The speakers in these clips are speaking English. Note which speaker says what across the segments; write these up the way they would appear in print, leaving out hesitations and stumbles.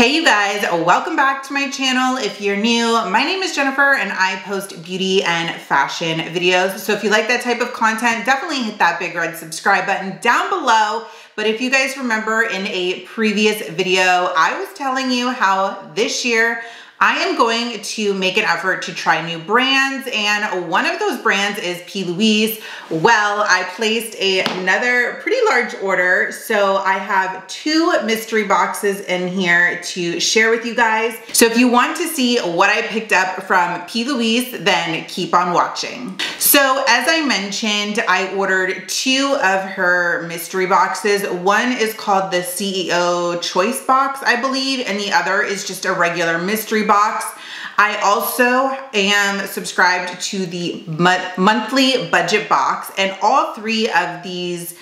Speaker 1: Hey you guys, welcome back to my channel. If you're new, my name is Jenifer and I post beauty and fashion videos. So if you like that type of content, definitely hit that big red subscribe button down below. But if you guys remember in a previous video, I was telling you how this year I am going to make an effort to try new brands, and one of those brands is P.Louise. Well, I placed another pretty large order, so I have 2 mystery boxes in here to share with you guys. So if you want to see what I picked up from P.Louise, then keep on watching. So as I mentioned, I ordered 2 of her mystery boxes. One is called the CEO Choice Box, I believe, and the other is just a regular mystery box. I also am subscribed to the monthly budget box, and all 3 of these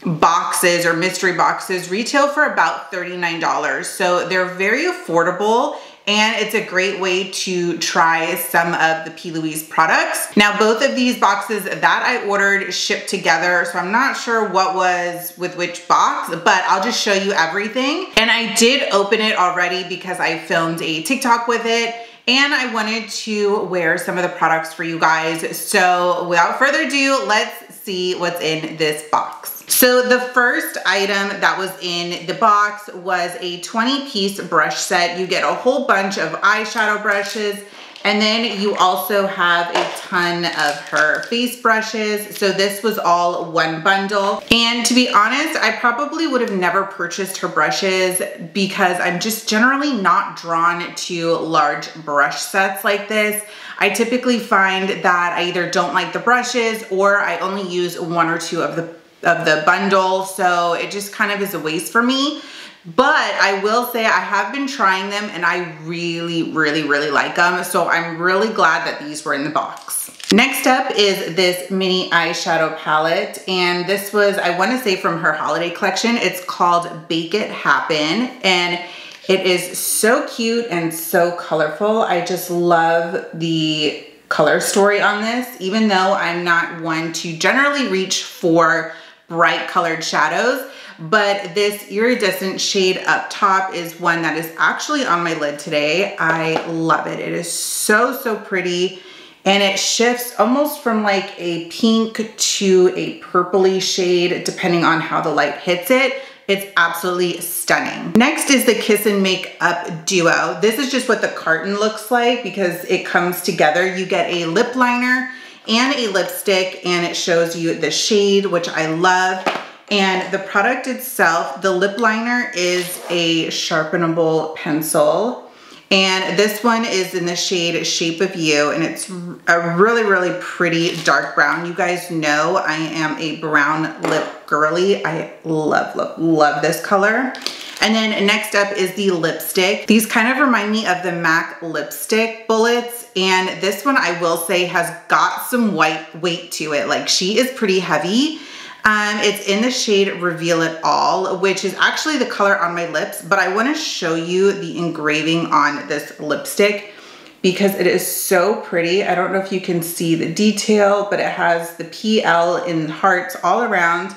Speaker 1: boxes or mystery boxes retail for about $39. So they're very affordable, and it's a great way to try some of the P.Louise products. Now, both of these boxes that I ordered shipped together, so I'm not sure what was with which box, but I'll just show you everything. And I did open it already because I filmed a TikTok with it, and I wanted to wear some of the products for you guys. So without further ado, let's see what's in this box. So the first item that was in the box was a 20-piece brush set. You get a whole bunch of eyeshadow brushes, and then you also have a ton of her face brushes. So this was all one bundle. And to be honest, I probably would have never purchased her brushes because I'm just generally not drawn to large brush sets like this. I typically find that I either don't like the brushes or I only use 1 or 2 of the bundle, so it just kind of is a waste for me. But I will say I have been trying them and I really like them, so I'm really glad that these were in the box. Next up is this mini eyeshadow palette, and this was, I want to say, from her holiday collection. It's called Bake It Happen, and it is so cute and so colorful. I just love the color story on this, even though I'm not one to generally reach for bright colored shadows. But this iridescent shade up top is one that is actually on my lid today. I love it. It is so pretty, and it shifts almost from like a pink to a purpley shade depending on how the light hits it. It's absolutely stunning. Next is the Kiss and Make Up Duo. This is just what the carton looks like because it comes together. You get a lip liner and a lipstick, and it shows you the shade, which I love. And the product itself, the lip liner is a sharpenable pencil, and this one is in the shade Shape of You, and it's a really pretty dark brown. You guys know I am a brown lip girly. I love this color. And then next up is the lipstick. These kind of remind me of the MAC lipstick bullets, and this one I will say has got some white weight to it. Like, she is pretty heavy. It's in the shade Reveal It All, which is actually the color on my lips, but I want to show you the engraving on this lipstick because it is so pretty. I don't know if you can see the detail, but it has the PL in hearts all around.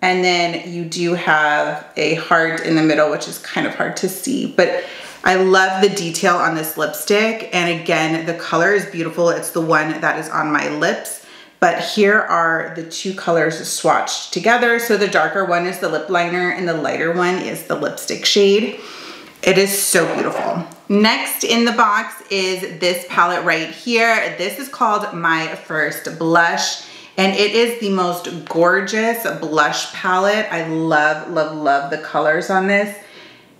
Speaker 1: And then you do have a heart in the middle, which is kind of hard to see, but I love the detail on this lipstick. And again, the color is beautiful. It's the one that is on my lips, but here are the 2 colors swatched together. So the darker one is the lip liner and the lighter one is the lipstick shade. It is so beautiful. Next in the box is this palette right here. This is called My First Blush, and it is the most gorgeous blush palette. I love the colors on this.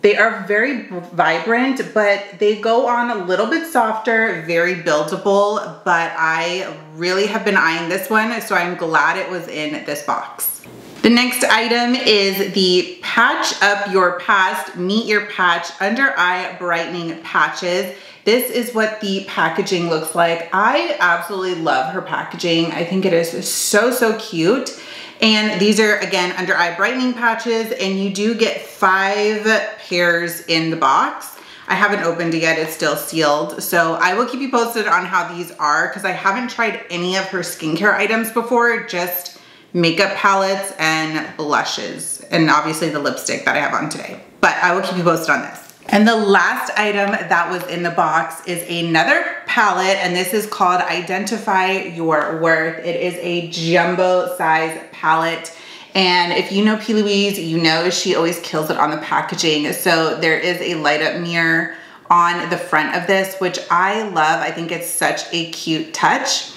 Speaker 1: They are very vibrant, but they go on a little bit softer, very buildable, but I really have been eyeing this one, so I'm glad it was in this box. The next item is the Patch Up Your Past Meet Your Patch Under Eye Brightening Patches. This is what the packaging looks like. I absolutely love her packaging. I think it is so cute. And these are, again, under eye brightening patches, and you do get 5 pairs in the box. I haven't opened it yet, it's still sealed. So I will keep you posted on how these are because I haven't tried any of her skincare items before, just makeup palettes and blushes, and obviously the lipstick that I have on today. But I will keep you posted on this. And the last item that was in the box is another palette, and this is called Identify Your Worth. It is a jumbo size palette. And if you know P.Louise, you know she always kills it on the packaging. So there is a light up mirror on the front of this, which I love. I think it's such a cute touch.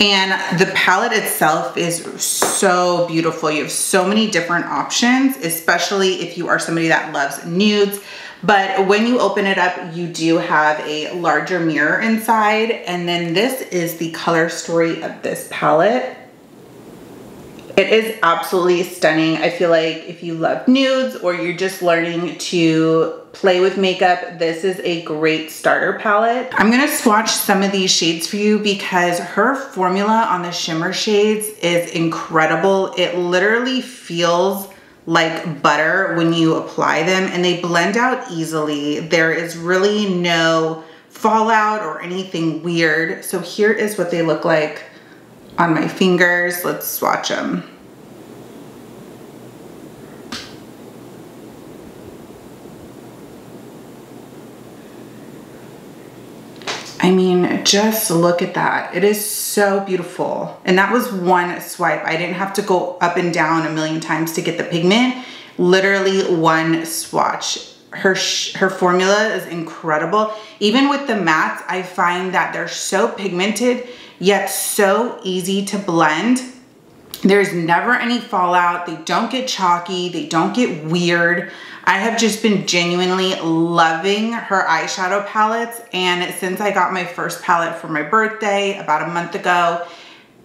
Speaker 1: And the palette itself is so beautiful. You have so many different options, especially if you are somebody that loves nudes. But when you open it up, you do have a larger mirror inside. And then this is the color story of this palette. It is absolutely stunning. I feel like if you love nudes or you're just learning to play with makeup, this is a great starter palette. I'm gonna swatch some of these shades for you because her formula on the shimmer shades is incredible. It literally feels like butter when you apply them, and they blend out easily. There is really no fallout or anything weird. So here is what they look like on my fingers. Let's swatch them. I mean, just look at that. It is so beautiful. And that was one swipe. I didn't have to go up and down a million times to get the pigment. Literally one swatch. Her formula is incredible. Even with the mattes, I find that they're so pigmented, yet so easy to blend. There's never any fallout. They don't get chalky. They don't get weird. I have just been genuinely loving her eyeshadow palettes. And since I got my first palette for my birthday about a month ago,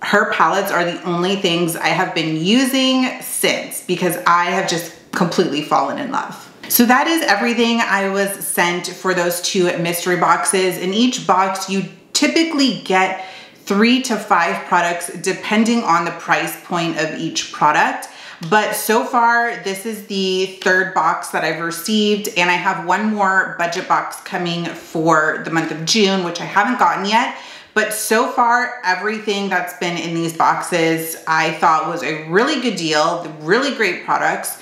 Speaker 1: her palettes are the only things I have been using since, because I have just completely fallen in love. So that is everything I was sent for those 2 mystery boxes. In each box, you typically get 3 to 5 products depending on the price point of each product. But so far, this is the 3rd box that I've received, and I have one more budget box coming for the month of June, which I haven't gotten yet. But so far, everything that's been in these boxes I thought was a really good deal, really great products.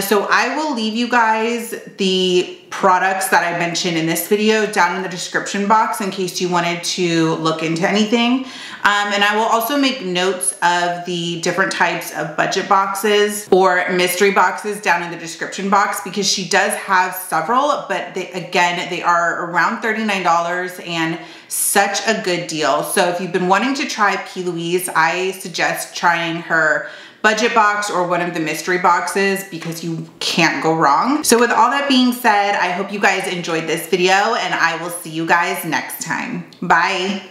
Speaker 1: So I will leave you guys the products that I mentioned in this video down in the description box in case you wanted to look into anything. And I will also make notes of the different types of budget boxes or mystery boxes down in the description box, because she does have several, but they are around $39 and such a good deal. So if you've been wanting to try P.Louise, I suggest trying her budget box or one of the mystery boxes, because you can't go wrong. So with all that being said, I hope you guys enjoyed this video, and I will see you guys next time. Bye.